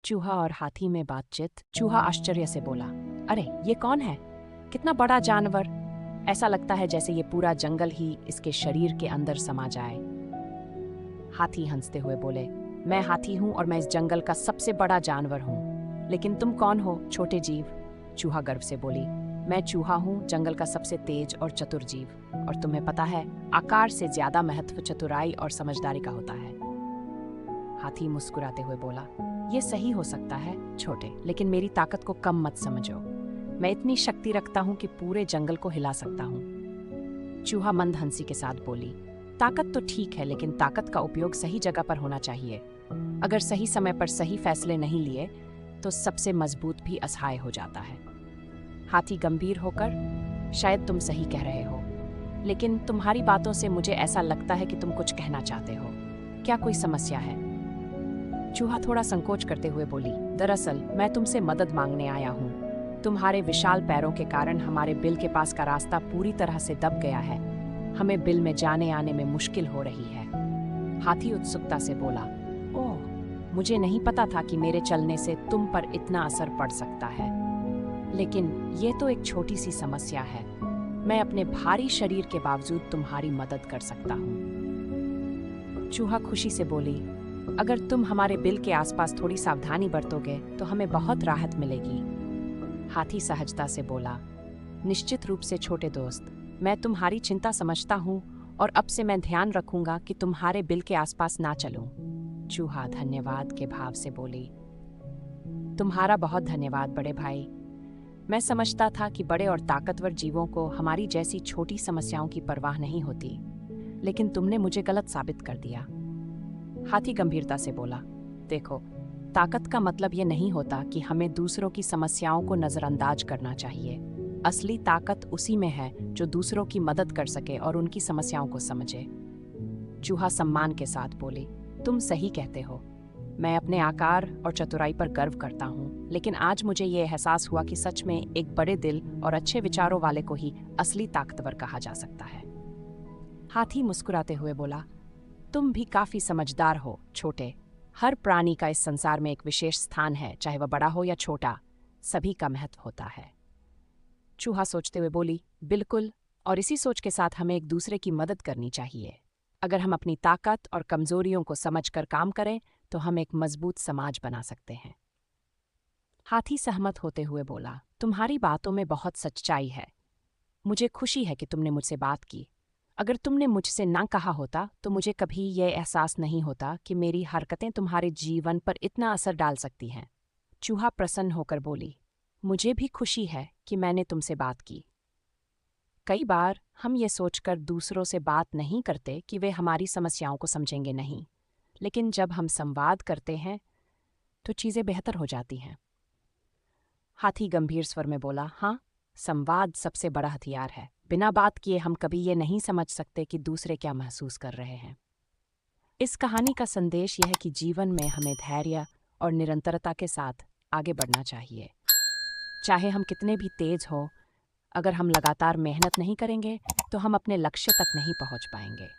चूहा और हाथी में बातचीत। चूहा आश्चर्य से बोला, अरे ये कौन है? कितना बड़ा जानवर! ऐसा लगता है जैसे ये पूरा जंगल ही इसके शरीर के अंदर समा जाए। हाथी हंसते हुए बोले, मैं हाथी हूँ और मैं इस जंगल का सबसे बड़ा जानवर हूँ। लेकिन तुम कौन हो, छोटे जीव? चूहा गर्व से बोली, मैं चूहा हूँ, जंगल का सबसे तेज और चतुर जीव। और तुम्हें पता है, आकार से ज्यादा महत्व चतुराई और समझदारी का होता है। हाथी मुस्कुराते हुए बोला, ये सही हो सकता है छोटे, लेकिन मेरी ताकत को कम मत समझो। मैं इतनी शक्ति रखता हूँ कि पूरे जंगल को हिला सकता हूँ। चूहा मंद हंसी के साथ बोली, ताकत तो ठीक है, लेकिन ताकत का उपयोग सही जगह पर होना चाहिए। अगर सही समय पर सही फैसले नहीं लिए तो सबसे मजबूत भी असहाय हो जाता है। हाथी गंभीर होकर, शायद तुम सही कह रहे हो, लेकिन तुम्हारी बातों से मुझे ऐसा लगता है कि तुम कुछ कहना चाहते हो। क्या कोई समस्या है? चूहा थोड़ा संकोच करते हुए बोली, दरअसल मैं तुमसे मदद मांगने आया हूँ। तुम्हारे विशाल पैरों के कारण हमारे बिल के पास का रास्ता पूरी तरह से दब गया है। हमें बिल में जाने आने में मुश्किल हो रही है। हाथी उत्सुकता से बोला, ओह, मुझे नहीं पता था कि मेरे चलने से तुम पर इतना असर पड़ सकता है। लेकिन ये तो एक छोटी सी समस्या है। मैं अपने भारी शरीर के बावजूद तुम्हारी मदद कर सकता हूँ। चूहा खुशी से बोली, अगर तुम हमारे बिल के आसपास थोड़ी सावधानी बरतोगे तो हमें बहुत राहत मिलेगी। हाथी सहजता से बोला, निश्चित रूप से छोटे दोस्त, मैं तुम्हारी चिंता समझता हूँ और अब से मैं ध्यान रखूंगा कि तुम्हारे बिल के आसपास ना चलूं। चूहा धन्यवाद के भाव से बोली, तुम्हारा बहुत धन्यवाद बड़े भाई। मैं समझता था कि बड़े और ताकतवर जीवों को हमारी जैसी छोटी समस्याओं की परवाह नहीं होती, लेकिन तुमने मुझे गलत साबित कर दिया। हाथी गंभीरता से बोला, देखो, ताकत का मतलब ये नहीं होता कि हमें दूसरों की समस्याओं को नजरअंदाज करना चाहिए। असली ताकत उसी में है जो दूसरों की मदद कर सके और उनकी समस्याओं को समझे। चूहा सम्मान के साथ बोली, तुम सही कहते हो। मैं अपने आकार और चतुराई पर गर्व करता हूँ, लेकिन आज मुझे ये एहसास हुआ कि सच में एक बड़े दिल और अच्छे विचारों वाले को ही असली ताकतवर कहा जा सकता है। हाथी मुस्कुराते हुए बोला, तुम भी काफी समझदार हो छोटे। हर प्राणी का इस संसार में एक विशेष स्थान है, चाहे वह बड़ा हो या छोटा, सभी का महत्व होता है। चूहा सोचते हुए बोली, बिल्कुल, और इसी सोच के साथ हमें एक दूसरे की मदद करनी चाहिए। अगर हम अपनी ताकत और कमजोरियों को समझकर काम करें तो हम एक मजबूत समाज बना सकते हैं। हाथी सहमत होते हुए बोला, तुम्हारी बातों में बहुत सच्चाई है। मुझे खुशी है कि तुमने मुझसे बात की। अगर तुमने मुझसे ना कहा होता तो मुझे कभी यह एहसास नहीं होता कि मेरी हरकतें तुम्हारे जीवन पर इतना असर डाल सकती हैं। चूहा प्रसन्न होकर बोली, मुझे भी खुशी है कि मैंने तुमसे बात की। कई बार हम ये सोचकर दूसरों से बात नहीं करते कि वे हमारी समस्याओं को समझेंगे नहीं, लेकिन जब हम संवाद करते हैं तो चीज़ें बेहतर हो जाती हैं। हाथी गंभीर स्वर में बोला, हाँ, संवाद सबसे बड़ा हथियार है। बिना बात किए हम कभी ये नहीं समझ सकते कि दूसरे क्या महसूस कर रहे हैं। इस कहानी का संदेश यह है कि जीवन में हमें धैर्य और निरंतरता के साथ आगे बढ़ना चाहिए। चाहे हम कितने भी तेज हों, अगर हम लगातार मेहनत नहीं करेंगे तो हम अपने लक्ष्य तक नहीं पहुंच पाएंगे।